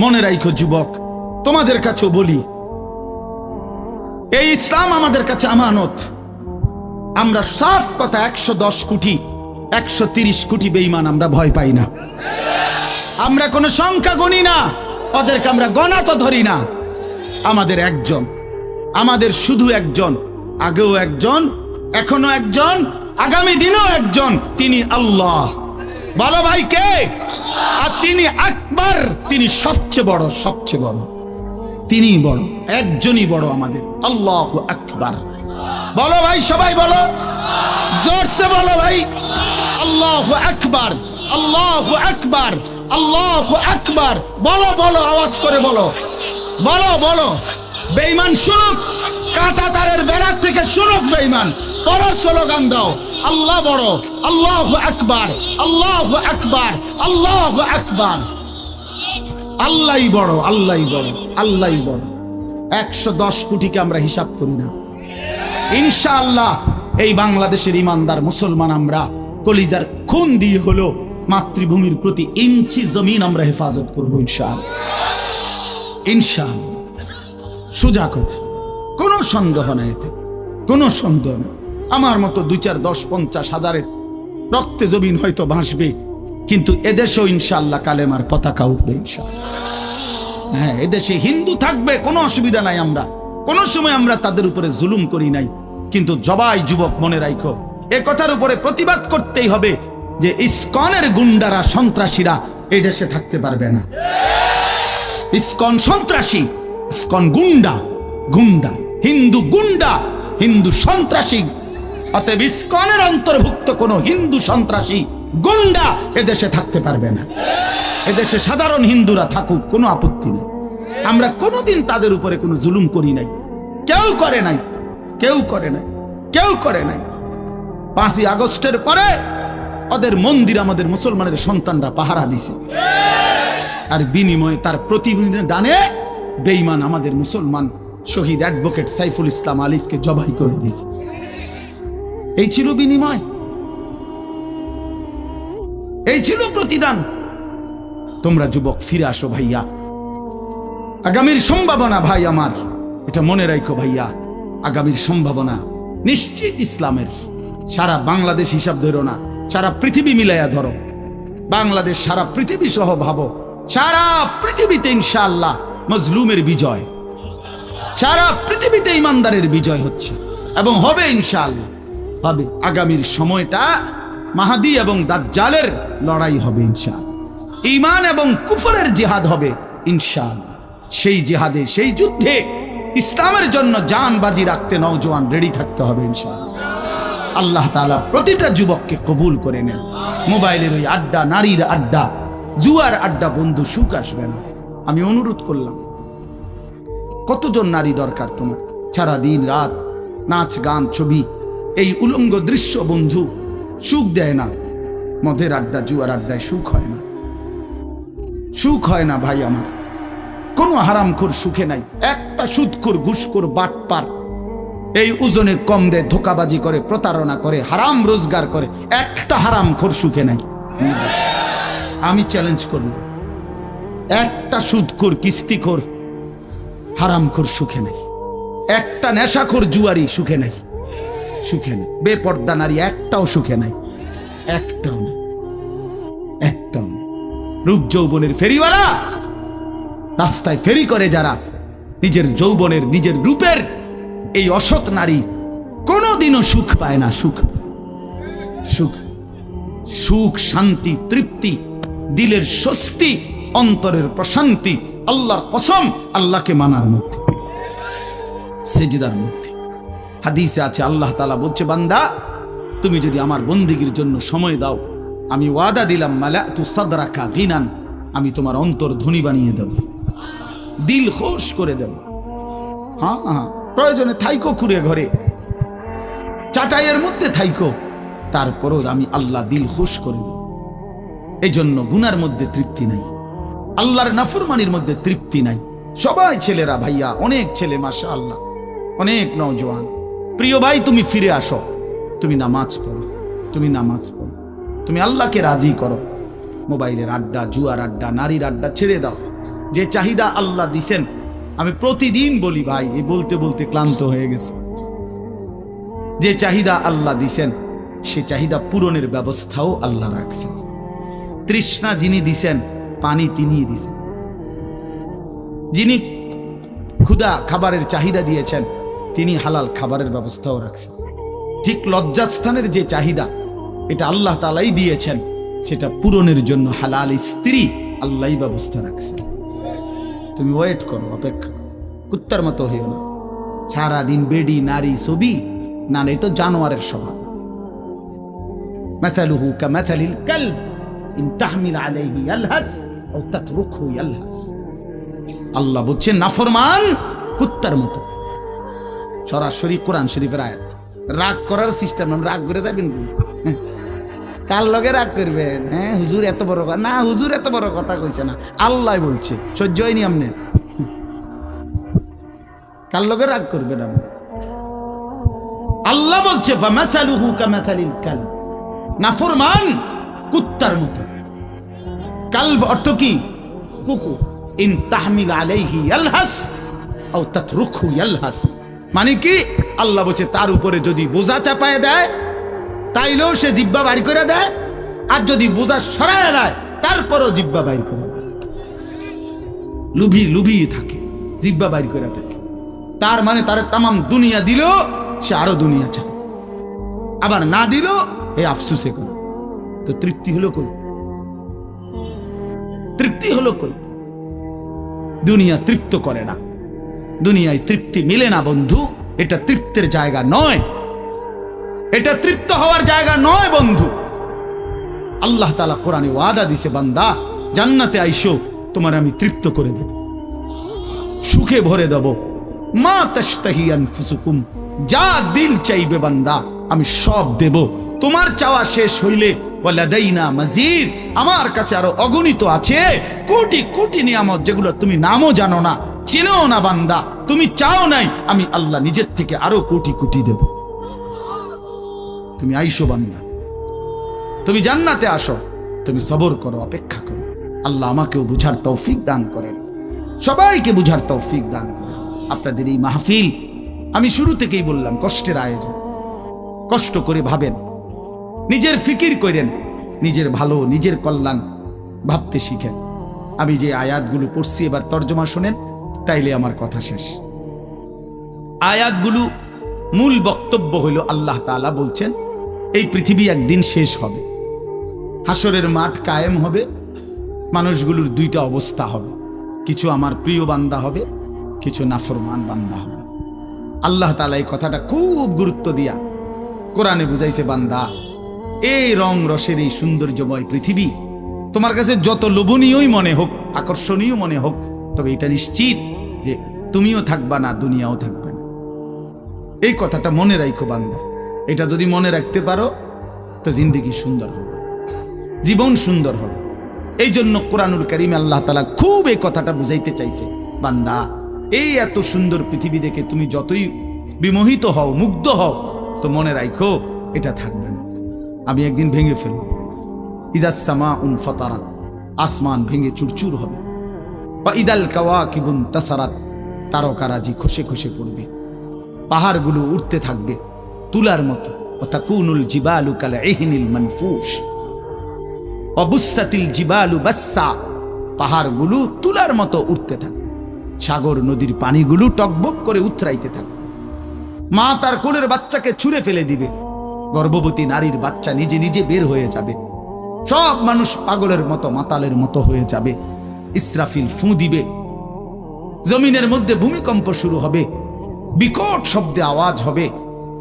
মনে রাখো যুবক, তোমাদের কাছেও বলি, এই ইসলাম আমাদের কাছে আমানত। আমরা সাফ কথা 110 কোটি 130 কোটি বেঈমান আমরা ভয় পাই না। আমরা কোনো সংখ্যা গণি না, ওদেরকে আমরা গণা তো ধরি না। আমাদের একজন, আমাদের শুধু একজন, আগেও একজন, এখনো একজন, আগামী দিনেও একজন, তিনি আল্লাহ। বলো ভাই কে? আর তিনি আকবার, তিনি সবচেয়ে বড়, সবচেয়ে বড়, তিনি বড়, একজনই বড় আমাদের, আল্লাহু আকবার। বলো ভাই, সবাই বলো, জোরসে বলো ভাই, আল্লাহু আকবার, আল্লাহু আকবার, আল্লাহু আকবার। বলো বলো, আওয়াজ করে বলো, বলো বলো। বেঈমান শুনুক, কাঁটা তারের বেড়ার থেকে শুনুক বেঈমান। বড় স্লোগান দাও, আল্লাহ বড়, আল্লাহু আকবার, আল্লাহু আকবার, আল্লাহু আকবার। আল্লাহই বড়, আল্লাহই বড়, আল্লাহই বড়। 110 কোটিকে আমরা হিসাব করি না। ইনশাআল্লাহ এই বাংলাদেশের ইমানদার মুসলমান আমরা কলিজার খুন দিয়ে হলো মাতৃভূমির প্রতি ইঞ্চি জমিন আমরা হেফাজত করবো ইনশাআল্লাহ, ইনশাআল্লাহ। সোজা কথা, কোনো সন্দেহ নাই, এতে কোনো সন্দেহ নেই। আমার মতো 2, 4, 10, 50 হাজারের রক্তে জমিন হয়তো ভাসবে, কিন্তু এদেশেও ইনশাআল্লাহ কালেমার পতাকা উঠবে ইনশাআল্লাহ। হ্যাঁ, এদেশে হিন্দু থাকবে, কোনো অসুবিধা নাই। আমরা কোনো সময় আমরা তাদের উপরে জুলুম করি নাই, কিন্তু জবাই যুবক মনে রাখো, এ কথার উপরে প্রতিবাদ করতেই হবে যে ইসকনের গুন্ডারা, সন্ত্রাসীরা এই দেশে থাকতে পারবে না। ইসকন সন্ত্রাসী, ইসকন গুন্ডা, গুন্ডা, হিন্দু গুন্ডা, হিন্দু সন্ত্রাসী। অতএব ইসকনের অন্তর্ভুক্ত কোন হিন্দু সন্ত্রাসী গুন্ডা এদেশে থাকতে পারবে না। এদেশে সাধারণ হিন্দুরা থাকুক, কোনো আপত্তি নেই। আমরা কোনোদিন তাদের উপরে কোনো জুলুম করি নাই, কেউ করে নাই, কেউ করে নাই, কেউ করে নাই। 5ই আগস্টের পরে ওদের মন্দির আমাদের মুসলমানের সন্তানরা পাহারা দিছে, আর বিনিময়ে তার প্রতিদানে বেঈমান আমাদের মুসলমান শহীদ অ্যাডভোকেট সাইফুল ইসলাম আলিফকে জবাই করে দিয়েছে। এই ছিল বিনিময়, এই ছিল প্রতিদান। তোমরা যুবক ফিরে আসো ভাইয়া, আগামীর সম্ভাবনা ভাই আমার, এটা মনে রাখো ভাইয়া, আগামীর সম্ভাবনা নিশ্চিত ইসলামের। সারা বাংলাদেশ হিসাব ধরো না, সারা পৃথিবী মিলাইয়া ধরো। বাংলাদেশ সারা পৃথিবী সহ ভাবো, সারা পৃথিবীতে ইনশাআল্লাহ মজলুমের বিজয়, সারা পৃথিবীতে ইমানদারের বিজয় হচ্ছে এবং হবে ইনশাআল্লাহ, হবে। আগামীর সময়টা মাহাদি এবং দাজ্জালের লড়াই হবে ইনশাআল্লাহ, ঈমান এবং কুফরের জিহাদ হবে ইনশাআল্লাহ। সেই জিহাদে, সেই যুদ্ধে ইসলামের জন্য জান বাজি রাখতে নওজোয়ান রেডি থাকতে হবে ইনশাআল্লাহ। আল্লাহ তাআলা প্রতিটা যুবককে কবুল করে নেন। মোবাইলের ওই আড্ডা, নারীর আড্ডা, জুয়ার আড্ডা, বন্ধু সুখ আসবে না। আমি অনুরোধ করলাম, কতজন নারী দরকার তোমার? সারা দিন রাত নাচ গান ছবি, এই উলঙ্গ দৃশ্য বন্ধু সুখ দেয় না। মদের আড্ডা, জুয়ার আড্ডায় সুখ হয় না, সুখ হয় না ভাই আমার। কোনো হারামখোর সুখে নাই। একটা সুদখোর, ঘুষখোর, বাটপার এই ওজনে কম দেয়, ধোকাবাজি করে, প্রতারণা করে, হারাম রোজগার করে, একটা হারামখোর সুখে নাই। আমি চ্যালেঞ্জ করব, একটা সুদখোর, কিস্তিখোর, হারামখোর সুখে নাই। একটা নেশাখোর জুয়ারি সুখে নাই, সুখে নেই। বেপর্দা নারী একটাও সুখে নাই, একটাও না, একটাও না। রূপ যৌবনের ফেরিওয়ালা, রাস্তায় ফেরি করে যারা, নিজের যৌবনের, নিজের রূপের এই অসৎ নারী কোনোদিনও সুখ পায় না। সুখ, সুখ, সুখ, শান্তি, তৃপ্তি, দিলের স্বস্তি, অন্তরের প্রশান্তি আল্লাহর কসম, আল্লাহকে মানার মধ্যে, সেজদার মধ্যে। হাদিসে আছে, আল্লাহ তাআলা বলছে, বান্দা তুমি যদি আমার বন্দেগীর জন্য সময় দাও, আমি ওয়াদা দিলাম, মালাতু সাদরাকা গিনান, আমি তোমার অন্তর ধনী বানিয়ে দেব, দিল খুশ করে দেব। হ্যাঁ হ্যাঁ, প্রয়োজনে থাইকো কুড়ে ঘরে, চাটাইয়ের মধ্যে থাইকো, তারপরও আমি আল্লাহ দিল খুশ করে দেব। এই জন্য গুনার মধ্যে তৃপ্তি নাই, আল্লাহর নাফরমানির মধ্যে তৃপ্তি নাই। সবাই ছেলেরা, ভাইয়া, অনেক ছেলে মাশাআল্লাহ, অনেক নওজোয়ান। প্রিয় ভাই, তুমি ফিরে আসো, তুমি নামাজ পড়ো, তুমি নামাজ পড়ো, তুমি আল্লাহকে রাজি করো। মোবাইলের আড্ডা, জুয়ার আড্ডা, নারীর আড্ডা ছেড়ে দাও। যে চাহিদা আল্লাহ দিছেন, আমি প্রতিদিন বলি ভাই, এই বলতে বলতে ক্লান্ত হয়ে গেছে। যে চাহিদা আল্লাহ দিছেন সে চাহিদা পূরণের ব্যবস্থাও আল্লাহ রাখছেন। তৃষ্ণা যিনি দিছেন, পানি তিনিই দিছেন। যিনি ক্ষুধা খাবারের চাহিদা দিয়েছেন, তিনি হালাল খাবারের ব্যবস্থাও রাখছেন। ঠিক লজ্জাস্থানের যে চাহিদা, এটা আল্লাহ তাআলাই দিয়েছেন, সেটা পূরণের জন্য হালাল স্ত্রী আল্লাহই ব্যবস্থা রাখছেন। তুমি ওয়েট করো, অপেক্ষা করো, কুত্তার মতো হইও না। সারাদিন বেডি নারী ছবি, না এই তো জানোয়ারের স্বভাব। মাথালুহু কামাথালিল কালব ইন তাহমিল আলাইহি ইয়ালহাস আও তাতরুকহু ইয়ালহাস। আল্লাহ বলছেন নাফরমান কুত্তার মতো। সরাসরি কোরআন শরীফের আয়াত। রাগ করার সিস্টেম, রাগ করে যাবেন কার লগে রাগ করবেন? হ্যাঁ হুজুর এত বড় কথা না, হুজুর এত বড় কথা কইছে না, আল্লাহ বলছে। সহ্য হয়নি আপনি? কার লগে রাগ করবেন আপনি? আল্লাহ বলছে ফামাসালুহু কামাসালিল কালব, নাফরমান কুত্তার মতো। কালব অর্থ কি? কুকুর। ইন তাহমিল আলাইহি ইয়ালহাস আও তাতরুকহু ইয়ালহাস, মানে কি? আল্লাহ বলছে তার উপরে যদি বোঝা চাপায় দেয় তাইলেও সে জিহ্বা বাইর করে দেয়, আর যদি বোঝা সরায় দেয় তারপরও জিহ্বা বাইর করে দেয়। লুভিয়ে থাকে, জিহ্বা বাইর করে থাকে। তার মানে তার তামাম দুনিয়া দিল, সে আরো দুনিয়া চায়। আবার না দিল এই আফসুসে করে। তো তৃপ্তি হলো কই? তৃপ্তি হলো কই? দুনিয়া তৃপ্ত করে না, দুনিয়ায় তৃপ্তি মিলে না বন্ধু। এটা তৃপ্তের জায়গা নয়, এটা তৃপ্ত হওয়ার জায়গা নয় বন্ধু। আল্লাহ তাআলা কোরআনে ওয়াদা দিছে, বান্দা জান্নাতে আইসো, তোমার আমি তৃপ্ত করে দেব, সুখে ভরে দেব। মা তাশতাহি আনফুসুকুম, যা দিল চাইবে বান্দা আমি সব দেব। তোমার চাওয়া শেষ হইলে ওয়ালাদাইনা মাজিদ, আমার কাছে আরো অগণিত আছে কোটি কোটি নিয়ামত, যেগুলো তুমি নামও জানো না, চেনো না বান্দা। তুমি চাও নাই, আমি আল্লাহ নিজের থেকে আরো কোটি কোটি দেব। তুমি আইসো বান্দা, তুমি জান্নাতে আসো, তুমি সবর করো, অপেক্ষা করো। আল্লাহ আমাকেও বুঝার তৌফিক দান করেন, সবাইকে বুঝার তৌফিক দান করেন। আপনাদের এই মাহফিল আমি শুরু থেকেই বললাম কষ্টের আয়োজন। কষ্ট করে ভাবেন, নিজের ফিকির করেন, নিজের ভালো নিজের কল্যাণ ভাবতে শিখেন। আমি যে আয়াতগুলো পড়ছি এবার তর্জমা শোনেন, তাইলে আমার কথা শেষ। আয়াতগুলো মূল বক্তব্য হইল আল্লাহ তাআলা বলছেন এই পৃথিবী একদিন শেষ হবে, হাসরের মাঠ কায়েম হবে, মানুষগুলোর দুইটা অবস্থা হবে, কিছু আমার প্রিয় বান্দা হবে, কিছু নাফরমান বান্দা হবে। আল্লাহ তাআলা এই কথাটা খুব গুরুত্ব দিয়া কোরআনে বুঝাইছে, বান্দা এই রং রসের এই সৌন্দর্যময় পৃথিবী তোমার কাছে যত লোভনীয়ই মনে হোক, আকর্ষণীয় মনে হোক, তবে এটা নিশ্চিত যে তুমিও থাকবা না, দুনিয়াও থাকবে না। এই কথাটা মনে রাখো বান্দা। এটা যদি মনে রাখতে পারো তো জিন্দেগি সুন্দর হবে, জীবন সুন্দর হবে। এই জন্য কোরআনুল কারীমে আল্লাহ তাআলা খুব এই কথাটা বুঝাইতে চাইছে, বান্দা এই এত সুন্দর পৃথিবী দেখে তুমি যতই বিমোহিত হও, মুগ্ধ হও, তো মনে রাখো এটা থাকবে না, আমি একদিন ভেঙে ফেলব। ইদাস সামাউন ফাতারাত, আসমান ভেঙে চুরচুর হবে। বা ইদাল কাওয়াকিবুন তাসারাত, তারকারাজি খসে খসে পড়বে, পাহাড়গুলো উঠতে থাকবে তুলার মতো। ওয়া তাকুনুল জিবালু কাল ইহনিল মানফুশ ওয়া বুসাতিল জিবালু বাসসা, পাহাড়গুলো তুলার মতো উঠতে থাকবে, সাগর নদীর পানিগুলো টকবক করে উতরাইতে থাকবে। মা তার কোলের বাচ্চাকে ছুঁড়ে ফেলে দিবে, গর্ভবতী নারীর বাচ্চা নিজে নিজে বের হয়ে যাবে, সব মানুষ পাগলের মতো মাতালের মতো হয়ে যাবে। ইসরাফিল ফু দিবে, জমিনের মধ্যে ভূমিকম্প শুরু হবে, বিকট শব্দে আওয়াজ হবে,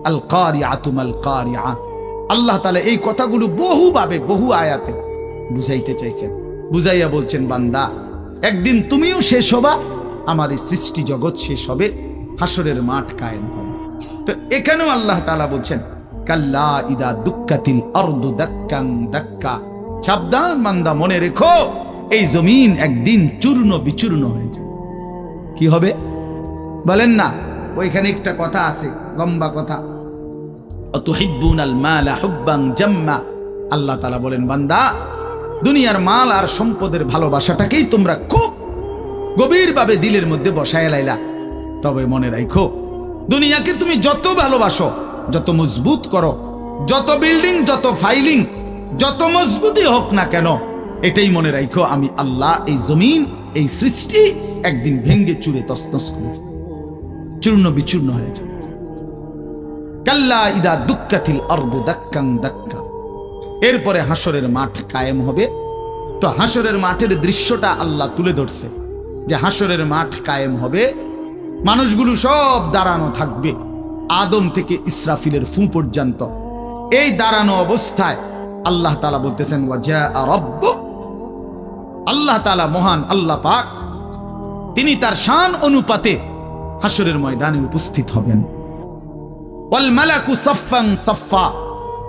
আল কারিআতু মাল কারিআ। আল্লাহ তাআলা এই কথাগুলো বহুভাবে বহু আয়াতে বুঝাইতে চাইছেন, বুঝাইয়া বলছেন, বান্দা একদিন তুমিও শেষ হবা, আমার এই সৃষ্টি জগৎ শেষ হবে, হাসরের মাঠ কায়েম হবে। তো এখানেও আল্লাহ তাআলা বলছেন, কাল্লা ইদা দুক্কাতিল আরদু দাক্কান দাক্কা, সাবধান বান্দা, মনে রেখো এই জমিন একদিন চূর্ণ বিচূর্ণ হয়ে যাবে। কি হবে বলেন না? ওইখানে একটা কথা আছে, লম্বা কথা, অতুহিব্বুনাল মালা হুব্বান জাম্মা। আল্লাহ তাআলা বলেন, বান্দা দুনিয়ার মাল আর সম্পদের ভালোবাসাটাকেই তোমরা খুব গভীরভাবে দিলের মধ্যে বসায় লাইলা। তবে মনে রাখো, দুনিয়াকে তুমি যত ভালোবাসো, যত মজবুত করো, যত বিল্ডিং, যত ফাইলিং, যত মজবুতই হোক না কেন, এটাই মনে রাখো, আমি আল্লাহ এই জমিন, এই সৃষ্টি একদিন ভেঙ্গে চুরে তছনছ করে চূর্ণ বিচূর্ণ হয়ে যাবে। কাল্লা ইদা দুক্কাতিল আরদু দাক্কান দাক্কা। এরপরে হাসরের মাঠ কায়েম হবে। তো হাসরের মাঠের দৃশ্যটা আল্লাহ তুলে ধরছে যে হাসরের মাঠ কায়েম হবে, মানুষগুলো সব দাঁড়ানো থাকবে, আদম থেকে ইসরাফিলের ফু পর্যন্ত। এই দাঁড়ানো অবস্থায় আল্লাহ তাআলা বলতেছেন, ওয়াজা রাব্বুক, আল্লাহ তাআলা মহান আল্লাহ পাক, তিনি তার শান অনুপাতে হাসরের ময়দানে উপস্থিত হবেন। ওয়াল মালাকু সাফফান সাফফা,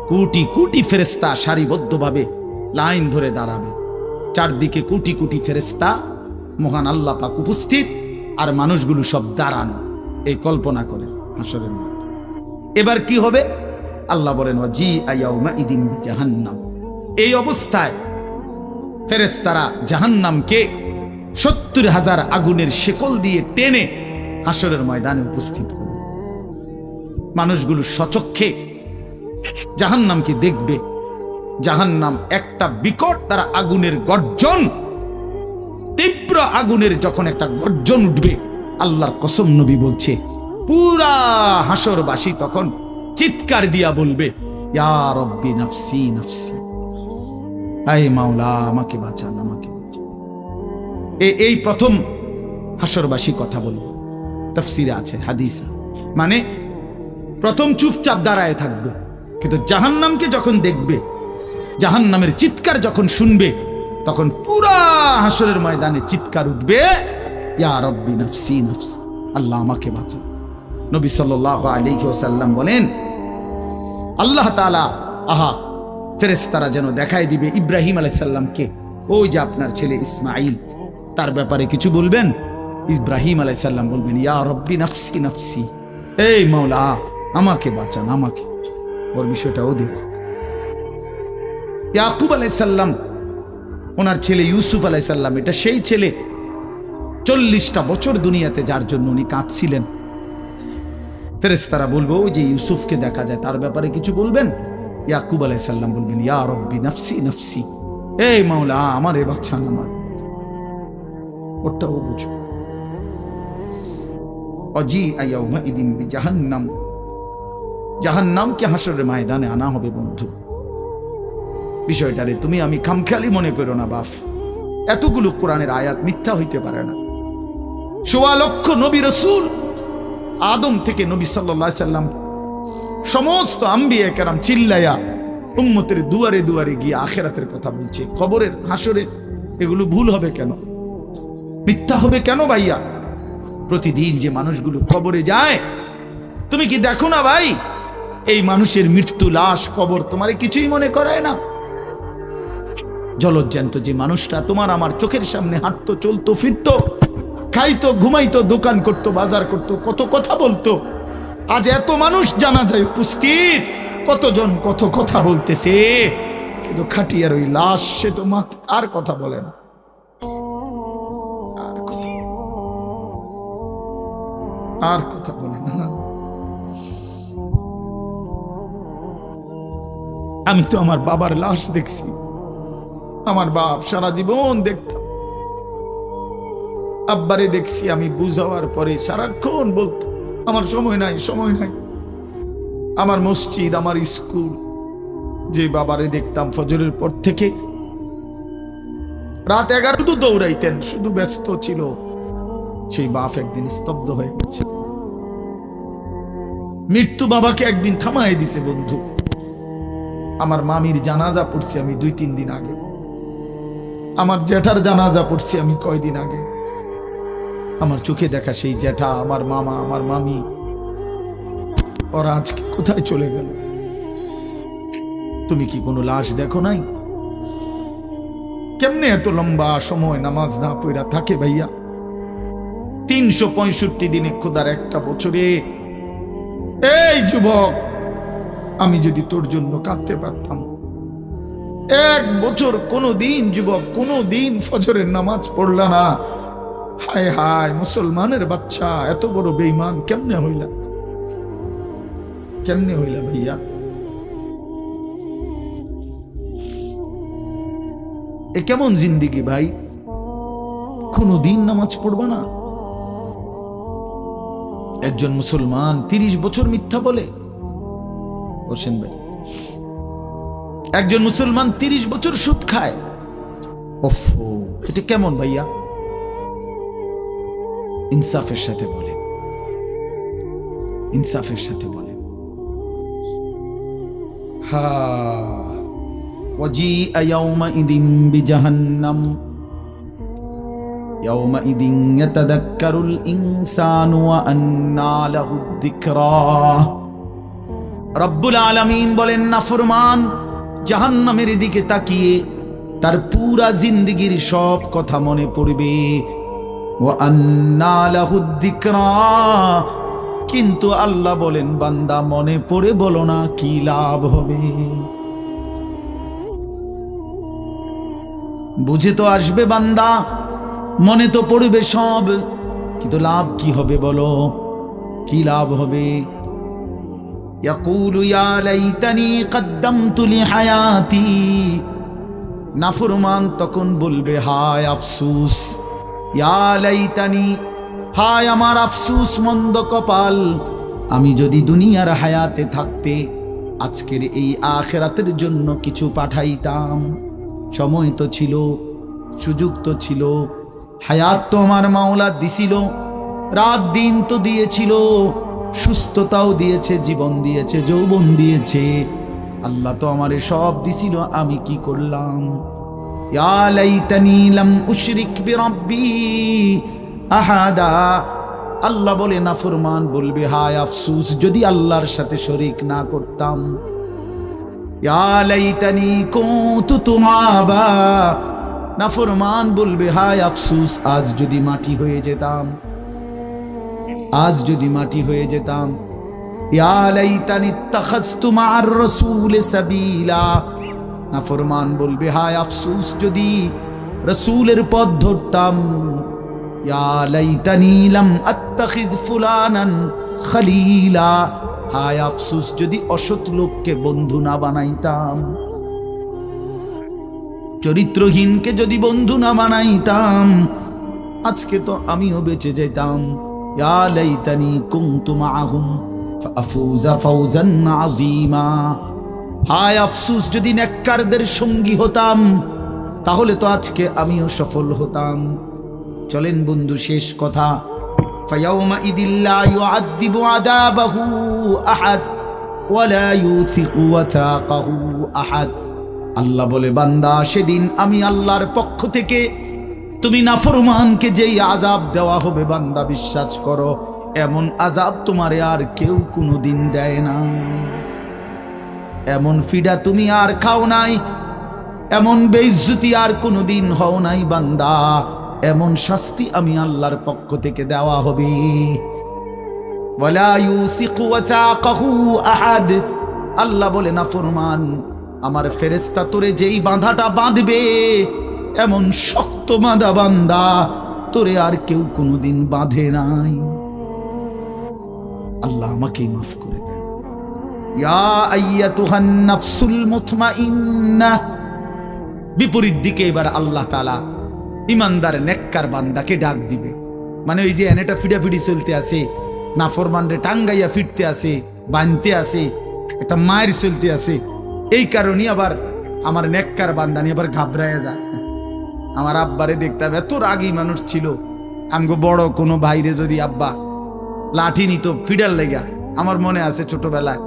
কোটি কোটি ফেরেশতা সারিবদ্ধভাবে লাইন ধরে দাঁড়াবে। চারদিকে কোটি কোটি ফেরেশতা, মহান আল্লাহ পাক উপস্থিত, আর মানুষগুলো সব দাঁড়ানো। এই কল্পনা করে হাসরের মাঠ। এবার কি হবে? আল্লাহ বলেন, ওয়াজি আয়াউমা ইদিন বিজাহান্নাম। এই অবস্থায় ফেরেশতারা জাহান্নামকে 70,000 আগুনের শেকল দিয়ে টেনে হাসরের ময়দানে উপস্থিত করবে। মানুষগুলো সচক্ষে জাহান্নামকে দেখবে। জাহান্নাম একটা বিকট তারা আগুনের গর্জন, তীব্র আগুনের যখন একটা গর্জন উঠবে, আল্লাহর কসম নবী বলছে, পুরা হাসরবাসী তখন চিৎকার দিয়া বলবে, ইয়া রব্বি নাফসি নাফসি, আয় মাওলা আমাকে বাঁচান, আমাকে বাঁচান। এই প্রথম হাসরবাসী কথা বলবে। তাফসিরে আছে, হাদিসে, মানে প্রথম চুপচাপ দাঁড়ায় থাকবে, কিন্তু জাহান্নামকে যখন দেখবে, জাহান্নামের চিৎকার যখন শুনবে, তখন পুরা হাসরের ময়দানে চিৎকার উঠবে, ইয়া রব্বি নাফসি নাফসি, আল্লাহ আমাকে বাঁচান। নবী সাল্লাল্লাহু আলাইহি ওয়াসাল্লাম বলেন, আল্লাহ তাআলা ফেরেশতারা যেন দেখাই দিবে ইব্রাহিম আলাইহিস সালামকে, ওই যে আপনার ছেলে ইসমাঈল, তার ব্যাপারে কিছু বলবেন। ইব্রাহিম আলাইহিস সালাম বলবেন, ইয়া রব্বি নাফসি নাফসি, এই মাওলা আমাকে বাঁচান, আমাকে। ওর বিষয়টাও দেখো। ইয়াকুব আলাইহিস সালাম, ওনার ছেলে ইউসুফ আলাইহিস সালাম, এটা সেই ছেলে 40টা বছর দুনিয়াতে যার জন্য উনি কাঁদছিলেন। ফেরেশতারা বলবো, ওই যে ইউসুফকে দেখা যায়, তার ব্যাপারে কিছু বলবেন। ইয়াকুব আলাইহিস সালাম বলবেন, ইয়া রব্বি নাফসি নাফসি, এই মাওলা আমারে বাঁচান, আমার। ওটাও বুঝো। অজি আয়াউমা ইদিন বিজাহান্নাম, জাহান্নামকে হাসরের ময়দানে আনা হবে। বন্ধু, বিষয়টারে তুমি আমি খামখেয়ালি মনে করো না বাপ। এতগুলো কোরআনের আয়াত মিথ্যা হইতে পারে না। 1.25 লক্ষ নবী রাসূল, আদম থেকে নবী সাল্লাল্লাহু আলাইহি সাল্লাম, সমস্ত আম্বিয়া কেরাম চিল্লায়া উম্মতের দুয়ারে দুয়ারে গিয়ে আখিরাতের কথা বলছে, কবরের, হাসরের। এগুলো ভুল হবে কেন? মিথ্যা হবে কেন ভাইয়া? প্রতিদিন যে মানুষগুলো কবরে যায়, তুমি কি দেখো না ভাই, এই মানুষের মৃত্যু, লাশ, কবর তোমারে কিছুই মনে করায় না? জলজ্জান্ত যে মানুষটা তোমার আমার চোখের সামনে হাঁটতো, চলতো, ফিরতো, খাইতো, ঘুমাইতো, দোকান করতো, বাজার করতো, কত কথা বলতো, আজ এত মানুষ জানাজায় উপস্থিত, কতজন কত কথা বলতেছে, কিন্তু খাটিয়ার ওই লাশ, সে তো আর কথা বলে না। আর কথা বলে না। আমি তো আমার বাবার লাশ দেখছি, আমার বাপ সারা জীবন দেখতাম, আব্বারে দেখছি আমি বুঝাওয়ার পরে সারাক্ষণ বলতো, আমার সময় নাই, সময় নাই। আমার মসজিদ, আমার স্কুল, যে বাবারে দেখতাম ফজরের পর থেকে রাত 11 তো দৌড়াইতেন, শুধু ব্যস্ত ছিল। সেই বাপ একদিন স্তব্ধ হয়ে গেছে। মৃত্যু বাবাকে একদিন থামাই দিছে। বন্ধু, আমার মামির জানাজা পড়ছি আমি 2-3 দিন আগে, আমার জ্যাঠার জানাজা পড়ছি আমি কয়দিন আগে। আমার চোখে দেখা সেই জ্যাঠা, আমার মামা, আমার মামি, ওরা আজকে কোথায় চলে গেল? তুমি কি কোনো লাশ দেখো নাই? কেমনে এত লম্বা সময় নামাজ না পড়া থাকে ভাইয়া? 365 দিনে, খোদার একটা বছরে। এই যুবক, আমি যদি তোর জন্য কাঁদতে পারতাম, 1 বছর কোনো দিন যুবক, কোনো দিন ফজরের নামাজ পড়লা না, হায় হায়, মুসলমানের বাচ্চা এত বড় বেঈমান কেমনে হইলা, কেমনে হইলা ভাইয়া? এ কেমন জিন্দিগি ভাই? কোনদিন নামাজ পড়বা না? একজন মুসলমান 30 বছর মিথ্যা বলে। হোসেন ভাই, একজন মুসলমান 30 বছর সুদ খায়। ওফো, এটা কেমন ভাইয়া? ইনসাফের সাথে বলেন, ইনসাফের সাথে বলেন। হা ওয়াজিআ ইয়াওমাইদিন বিজাহান্নাম ইয়াওমাইদিন ইয়াতাযাক্কারুল ইনসানু ওয়া আন্না লাহুদ যিকরা। রব্বুল আলামিন বলেন, নাফরমান জাহান্নামের দিকে তাকিয়ে তার পুরা জিন্দেগীর সব কথা মনে পড়বে। ওয়া আন্না লাহুদ যিকরা, কিন্তু আল্লাহ বলেন, বান্দা মনে পড়ে বলো না, কি লাভ হবে? বুঝে তো আসবে বান্দা, মনে তো পড়বে সব, কিন্তু লাভ কি হবে বলো? কি লাভ হবে? ইয়াকুলু ইয়া লাইতানি কদ্দামতু লিহায়াতি। নাফরমান তখন বলবে, হায় আফসুস, ইয়া লাইতানি, হায় আমার আফসুস, মন্দ কপাল, আমি যদি দুনিয়ার হায়াতে থাকতে আজকের এই আখিরাতের জন্য কিছু পাঠাইতাম। সময় তো ছিল, সুযোগ তো ছিল, হায়াত তো আমার মাওলা দিছিল, রাত দিন তো দিয়েছিল, সুস্থতাও দিয়েছে, জীবন দিয়েছে, যৌবন দিয়েছে, আল্লাহ তো আমারে সব দিছিল, আমি কি করলাম? ইয়া লাইতানি লাম উশরিক বিরাব্বি আহাদা। আল্লাহ বলে, নাফরমান বলবে, হায় আফসুস, যদি আল্লাহর সাথে শরীক না করতাম। ইয়া লাইতানি কুনতু তুরাবা। নাফরমান বলবে, হায় আফসুস, আজ যদি মাটি হয়ে যেতাম, আজ যদি মাটি হয়ে যেতাম। ইয়া লাইতানি ইত্তাখাযতু মা'আর রাসূলি সাবিলা। নাফরমান বলবে, হায় আফসুস, যদি রাসূলের পথ ধরতাম। ইয়া লাইতানি লাম আত্তাখিয ফুলানান খলীলা। হায় আফসুস, যদি অসৎ লোককে বন্ধু না বানাইতাম, চরিত্রহীনকে যদি বন্ধু না বানাইতাম, আজকে তো আমিও বেঁচে যেতাম। ইয়া লাইতানি কুনতু মা'আহুম ফাআফুযা ফাওজান আযীমা। হায় আফসুস, যদি নেককারদের সঙ্গী হতাম, তাহলে তো আজকে আমিও সফল হতাম। চলেন বন্ধু, শেষ কথা। ফায়াউমা ইদিল্লা ইউআযযিবু আযাবাহু আহাদ ওয়া লা ইউথিকু ওয়াথাকাহু আহাদ। আল্লাহ বলে, বান্দা, সেদিন আমি আল্লাহর পক্ষ থেকে তুমি নাফরমানকে যেই আযাব দেওয়া হবে, বান্দা বিশ্বাস করো, এমন আযাব তোমারে আর কেউ কোনোদিন দেয় না। এমন ফিডা তুমি আর খাও নাই, এমন বেইজ্জতি আর কোনোদিন হও নাই বান্দা। এমন শাস্তি আমি আল্লাহর পক্ষ থেকে দেওয়া হবে। ওয়ালা ইউসিকু ওয়াথাকাহু আহাদ। আল্লাহ বলে, নাফরমান, আমার ফেরেশতা তোরে যেই বাঁধাটা বাঁধবে, এমন শক্ত বাঁধা বান্দা তোরে আর কেউ কোনোদিন বাঁধে নাই। আল্লাহ আমাকেই মাফ করে দেন। ইয়া আইয়াতুহান নাফসুল মুতমাইন্নাহ। বিপরীত দিকে এবার আল্লাহ তাআলা ইমানদার নেককার বান্দাকে ডাক দিবে। মানে ওই যে এনেটা ফিডাফিডি চলতে আছে, নাফরমানরে টাঙ্গাইয়া ফিরতে আছে, বানতে আছে, একটা মায়ের চলতে আছে, এই কারণে আবার আমার নেককার বান্দা নিয়ে আবার ঘাবড়ায় যায়। আমার আব্বারে দেখতাম, এত রাগী মানুষ ছিল। আমগো বড় কোনো ভাইরে যদি আব্বা লাঠি নিত ফিডার লেগা, আমার মনে আছে ছোটবেলায়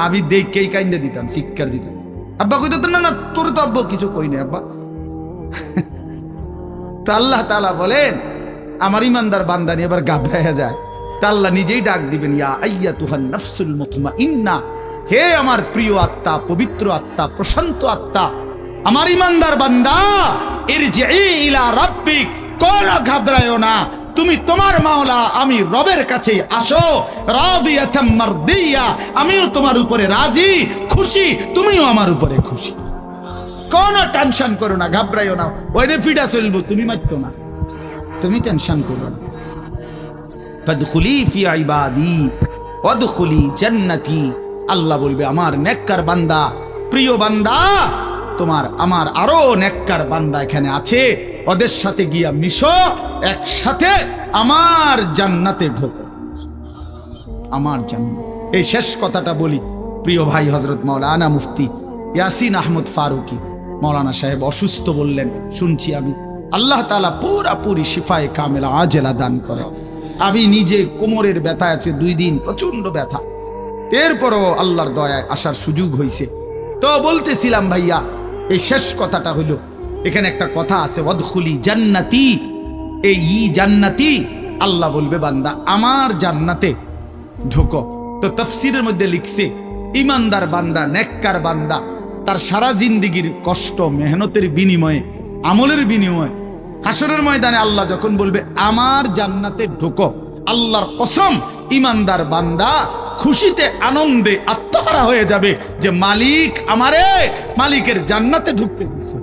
আমি দেখেই কাইন্দা দিতাম, চিৎকার দিতাম। আব্বা কইতো, না না তোর তো আব্বা কিছু কই না আব্বা। তো আল্লাহ তাআলা বলেন, আমার ইমানদার বান্দা নিয়ে আবার ঘাবড়ায়া যায়। তা আল্লাহ নিজেই ডাক দিবেন, ইয়া আইয়াতুহান নাফসুল মুতমাইন্নাহ। হে আমার প্রিয় আত্মা, পবিত্র আত্মা, প্রশান্ত আত্মা, আমার ইমানদার বান্দা, ইরজিই ইলা রাব্বিক, কোন ঘাবড়ায়ো না, তুমি তোমার মাওলা আমি রবের কাছে আসো। রাদিয়াতাম মারদিয়া, আমিও তোমার উপরে রাজি, খুশি, তুমিও আমার উপরে খুশি। কোন টেনশন করো না, ঘাবড়াইও না, ওইটা ফিডা চলবো, তুমি মারতো না। তুমি টেনশন করো না। ফাদখুলি ফি ইবাদি ওয়াদখুলি জান্নাতি, আল্লাহ বলবে আমার নেককার বান্দা, প্রিয় বান্দা, তোমার আমার আরো নেককার বান্দা এখানে আছে, ওদের সাথে গিয়া মিশো, একসাথে আমার জান্নাতে ঢোকো, আমার জান্নাত। এই শেষ কথাটা বলি, প্রিয় ভাই হযরত মাওলানা মুফতি ইয়াসিন আহমদ ফারুকি মাওলানা সাহেব অসুস্থ বললেন, শুনছি আমি, আল্লাহ তাআলা পুরাপুরি শিফায়ে কামেলা আজেলা দান করে। আমি নিজে কোমরের ব্যথা আছে 2 দিন, প্রচন্ড ব্যথা, এরপরও আল্লাহর দয়ায় আসার সুযোগ হয়েছে। তো বলতেছিলাম ভাইয়া, এই শেষ কথাটা হলো, এখানে একটা কথা আছে, ওয়াদখুলি জান্নাতি, এই জান্নাতি, আল্লাহ বলবে বান্দা আমার জান্নাতে ঢোকো। তো তাফসীরের মধ্যে লিখছে, ইমানদার বান্দা, নেককার বান্দা, তার সারা জিন্দেগির কষ্ট মেহনতের বিনিময়ে, আমলের বিনিময়ে হাসরের ময়দানে আল্লাহ যখন বলবে আমার জান্নাতে ঢোকো, আল্লাহর কসম ইমানদার বান্দা খুশিতে আনন্দে আত্মহারা হয়ে যাবে যে মালিক আমারে মালিকের জান্নাতে ঢুকতে দিছে।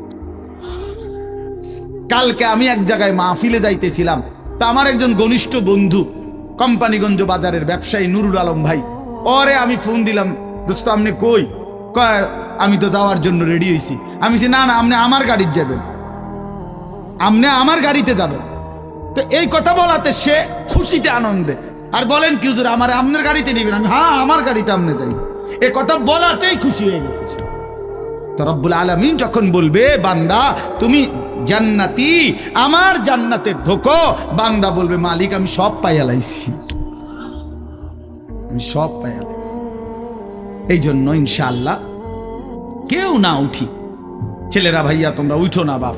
কালকে আমি এক জায়গায় মাহফিলে যাইতেছিলাম, তা আমার একজন ঘনিষ্ঠ বন্ধু কোম্পানিগঞ্জ বাজারের ব্যবসায়ী নুরুল আলম ভাই, ওরে আমি ফোন দিলাম, দোস্ত আপনি কই? কয় আমি তো যাওয়ার জন্য রেডি হয়েছি। আমি বলছি না না, আপনি আমার গাড়িতে যাবেন, আপনি আমার গাড়িতে যাবেন। তো এই কথা বলাতে সে খুশিতে আনন্দে, আর বলেন কি হুজুর আমার আপনার গাড়িতে নেবেন? আমি হ্যাঁ আমার গাড়িতে আপনি যাই, এই কথা বলাতেই খুশি হয়ে গেছে সে। তো রব্বুল আলামিন যখন বলবে বান্দা তুমি জান্নাতি, আমার জান্নাতে ঢোকো, বান্দা বলবে মালিক আমি সব পাইয়া লাইছি, আমি সব পাইয়া লাইছি। এই জন্য ইনশাআল্লাহ কেউ না উঠি, ছেলেরা ভাইয়া তোমরা উঠো না বাপ,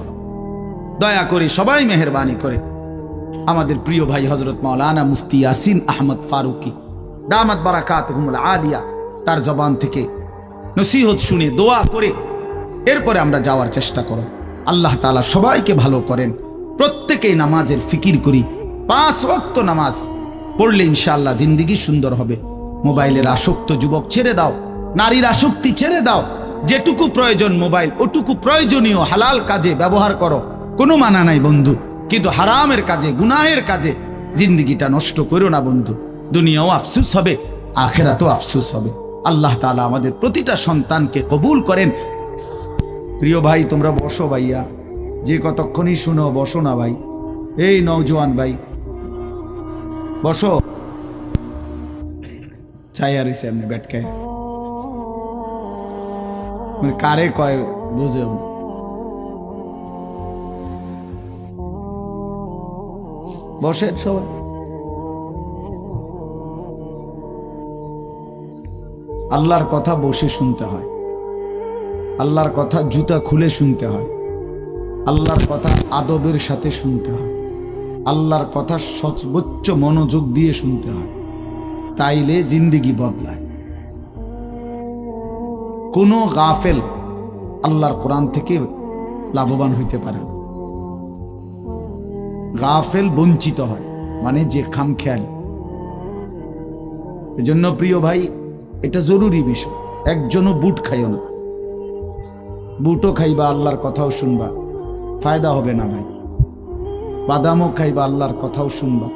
দয়া করে সবাই মেহেরবানি করে আমাদের প্রিয় ভাই হযরত মাওলানা মুফতি ইয়াসিন আহমদ ফারুকি দামাত বারাকাতুহুমুল আলিয়া, তার জবান থেকে নসিহত শুনে দোয়া করে এরপরে আমরা যাওয়ার চেষ্টা করো। আল্লাহ তাআলা সবাইকে ভালো করেন, প্রত্যেকেই নামাজের ফিকির করি, 5 ওয়াক্ত নামাজ পড়লে ইনশাআল্লাহ জিন্দেগি সুন্দর হবে। মোবাইলের আসক্ত যুবক ছেড়ে দাও, নারীর আসক্তি ছেড়ে দাও, যেটুকু প্রয়োজন মোবাইল ওটুকু প্রয়োজনীয় হালাল কাজে ব্যবহার করো, কোনো মানা নাই বন্ধু, কিন্তু হারামের কাজে গুনাহের কাজে জিন্দেগিটা নষ্ট করো না বন্ধু, দুনিয়াও আফসোস হবে, আখিরাতেও আফসোস হবে। আল্লাহ তাআলা আমাদের প্রতিটা সন্তানকে কবুল করেন। প্রিয় ভাই তোমরা বসো ভাইয়া, যে কতক্ষণই শুনো বসো না ভাই, এই নওজোয়ান ভাই বসো, চাই আর এমনি ব্যাটকায় কারে কয় বুঝে, বসে সবাই। আল্লাহর কথা বসে শুনতে হয়, আল্লাহর কথা জুতা খুলে শুনতে হয়, আল্লাহর কথা আদবের সাথে শুনতে হয়, আল্লাহর কথা সর্বোচ্চ মনোযোগ দিয়ে শুনতে হয়, তাইলে জিন্দেগি বদলায়। কোনো গাফেল আল্লাহর কোরআন থেকে লাভবান হইতে পারে না, গাফেল বঞ্চিত হয়, মানে যে খামখেয়ালি। এজন্য প্রিয় ভাই এটা জরুরি বিষয়, একজনও বুট খাইও না, বুটও খাইবা আল্লাহর কথাও শুনবা, ফায়দা হবে না ভাই। বাদামও খাইবা আল্লাহর কথাও শুনবা,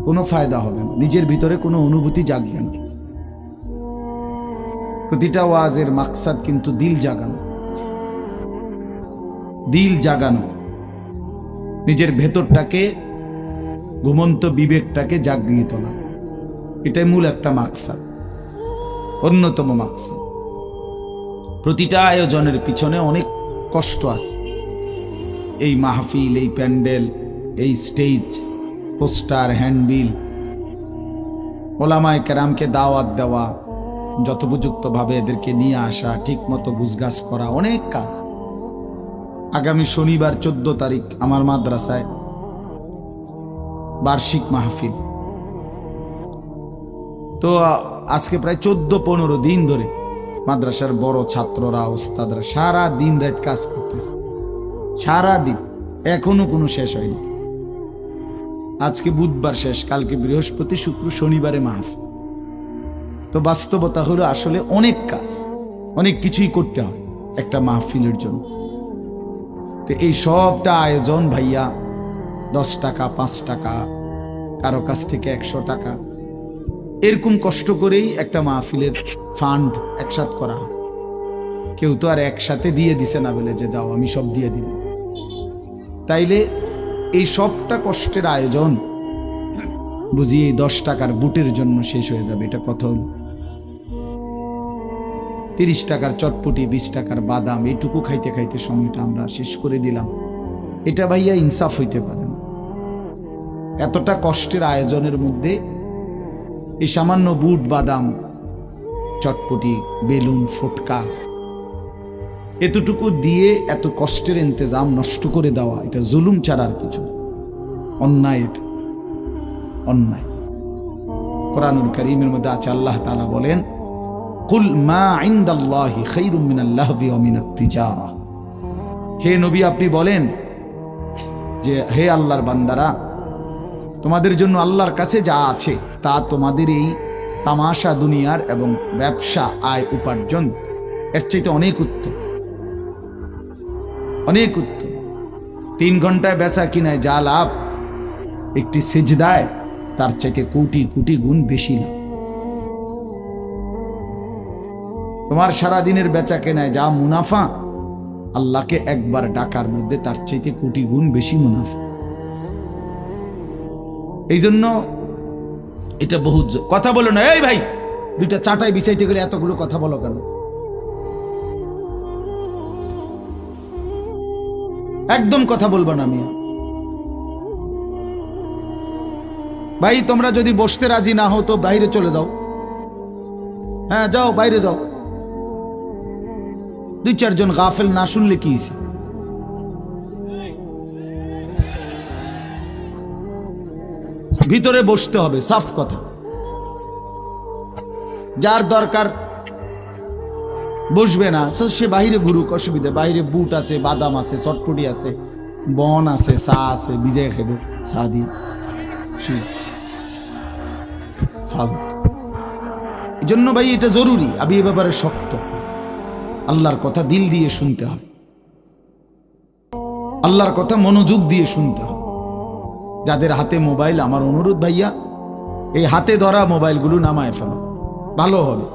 কোনো ফায়দা হবে না, নিজের ভিতরে কোনো অনুভূতি জাগবে না। প্রতিটা ওয়াজের মাকসাদ কিন্তু দিল জাগানো, দিল জাগানো, নিজের ভেতরটাকে ঘুমন্ত বিবেকটাকে জাগিয়ে তোলা, এটাই মূল একটা মাকসাদ, অন্যতম মাকসাদ। প্রতিটা আয়োজনের পিছনে অনেক কষ্ট আছে, এই মাহফিল, এই প্যান্ডেল, এই স্টেজ, পোস্টার, হ্যান্ডবিল, ওলামায়ে কেরামকে দাওয়াত দেওয়া, যথোপযুক্তভাবে এদেরকে নিয়ে আসা, ঠিক মতো গুছগাছ করা, অনেক কাজ। আগামী শনিবার 14 তারিখ আমার মাদ্রাসায় বার্ষিক মাহফিল, তো আজকে প্রায় 14-15 দিন ধরে মাদ্রাসার বড় ছাত্ররা, ওস্তাদরা সারা দিন রাত কাজ করতেছে, সারা দিন, এখনো কোনো শেষ হয়নি। আজকে বুধবার শেষ, কালকে বৃহস্পতি, শুক্র, শনিবারে মাহফিল। তো বাস্তবতা হলো আসলে অনেক কাজ, অনেক কিছুই করতে হয় একটা মাহফিলের জন্য। তো এই সবটা আয়োজন ভাইয়া 10 টাকা, 5 টাকা, কারো কাছ থেকে 100 টাকা, এরকম কষ্ট করেই একটা মাহফিলের ফান্ড একসাথ করা হয়। কেউ তো আর একসাথে দিয়ে দিছে না বলে যে যাও আমি সব দিয়ে দিলাম। তাইলে এই সবটা কষ্টের আয়োজন বুঝি এই 10 টাকার বুটের জন্য শেষ হয়ে যাবে, এটা কথা হলো। 30 টাকার চটপটি, 20 টাকার বাদাম, এইটুকু খাইতে খাইতে সময়টা আমরা শেষ করে দিলাম। এটা ভাইয়া ইনসাফ হইতে পারে না। এতটা কষ্টের আয়োজনের মধ্যে এই সামান্য বুট, বাদাম, চটপটি, বেলুন, ফুটকা, এতটুকু দিয়ে এত কষ্টের ইন্তজাম নষ্ট করে দেওয়া, এটা জুলুম ছাড়া আর কিছু না। অন্যায়, এটা অন্যায়। কোরআনুল কারীমের মধ্যে আছে, আল্লাহ তাআলা বলেন, কুল মা ইনদাল্লাহি খায়রুম মিনাল লাহবি ওয়া মিনাত তিজারা। হে নবী, আপনি বলেন যে হে আল্লাহর বান্দারা, তোমাদের জন্য আল্লাহর কাছে যা আছে তা তোমাদের এই তামাশা দুনিয়ার এবং ব্যবসা, আয় উপার্জন এর চাইতে অনেক উত্তম, অনেক উত্তম। 3 ঘন্টায় বেচা কিনায় যা লাভ, একটি সিজদায় তার চাইতে কোটি কোটি গুণ বেশি লাভ। তোমার সারাদিনের বেচা কেনায় যা মুনাফা, আল্লাহকে একবার ডাকার মধ্যে তার চাইতে কোটি গুণ বেশি মুনাফা। এই জন্য এটা বহুত কথা বলো না। এই ভাই, 2টা চাটাই বিছাইতে গেলে এতগুলো কথা বলো কেন? একদম কথা বলবো না মিয়া। ভাই তোমরা যদি বসতে রাজি না হও তো বাইরে চলে যাও। হ্যাঁ যাও, বাইরে যাও। 2-4 জন গাফেল না শুনলে কি হইছে? ভিতরে বসতে হবে, সাফ কথা। যার দরকার বসবে না সে বাহিরে ঘুরুক, অসুবিধা। বাহিরে বুট আছে, বাদাম আছে, চটপটি আছে, বন আছে, চা আছে, ভিজে খেব চা দিয়ে। এই জন্য ভাই এটা জরুরি। আমি এ ব্যাপারে শক্ত। আল্লাহর কথা দিল দিয়ে শুনতে হয়, আল্লাহর কথা মনোযোগ দিয়ে শুনতে হয়। যাদের হাতে মোবাইল, আমার অনুরোধ ভাইয়া, এই হাতে ধরা মোবাইলগুলো নামায় ফেলো, ভালো হবে।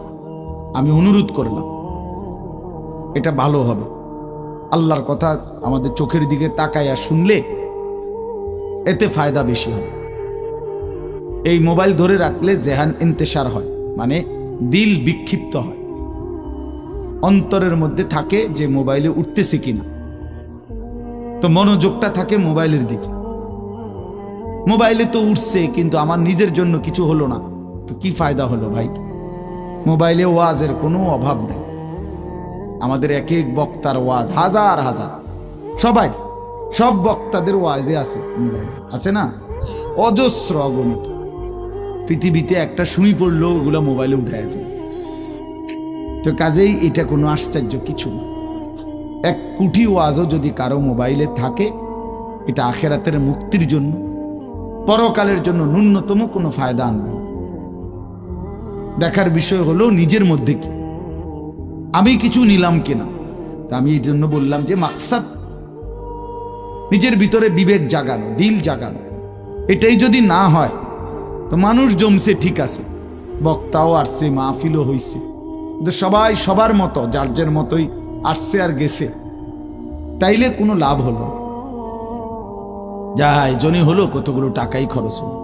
আমি অনুরোধ করলাম, এটা ভালো হবে। আল্লাহর কথা আমাদের চোখের দিকে তাকাইয়া শুনলে এতে ফায়দা বেশি হবে। এই মোবাইল ধরে রাখলে জেহান ইন্তেশার হয়, মানে দিল বিক্ষিপ্ত হয়, অন্তরের মধ্যে থাকে যে মোবাইলে উঠতেছে কিনা, তো মনোযোগটা থাকে মোবাইলের দিকে। মোবাইলে তো উঠছে কিন্তু আমার নিজের জন্য কিছু হলো না, তো কি ফায়দা হলো ভাই? মোবাইলে ওয়াজের কোনো অভাব নেই। আমাদের এক এক বক্তার ওয়াজ হাজার হাজার, সবাই, সব বক্তাদের ওয়াজে আছে, মোবাইল আছে না, অজস্র, অগণিত। পৃথিবীতে একটা সুই পড়লেও ওগুলো মোবাইলে উঠায় ফেলে। তো কাজেই এটা কোনো আশ্চর্য কিছু না। 1 কোটি ওয়াজও যদি কারো মোবাইলে থাকে, এটা আখেরাতের মুক্তির জন্য, পরকালের জন্য ন্যূনতম কোনো ফায়দা আনবে। দেখার বিষয় হলো নিজের মধ্যে কি আমি কিছু নিলাম কিনা। আমি এই জন্য বললাম যে মাকসাদ নিজের ভিতরে বিবেক জাগানো, দিল জাগানো। এটাই যদি না হয় তো মানুষ জমছে ঠিক আছে, বক্তাও আসছে, মাহফিলও হইছে, কিন্তু সবাই সবার মতো যার যার মতোই আসছে আর গেছে, তাইলে কোনো লাভ হলো, যা আয়োজনই হলো কতগুলো টাকাই খরচ হলো।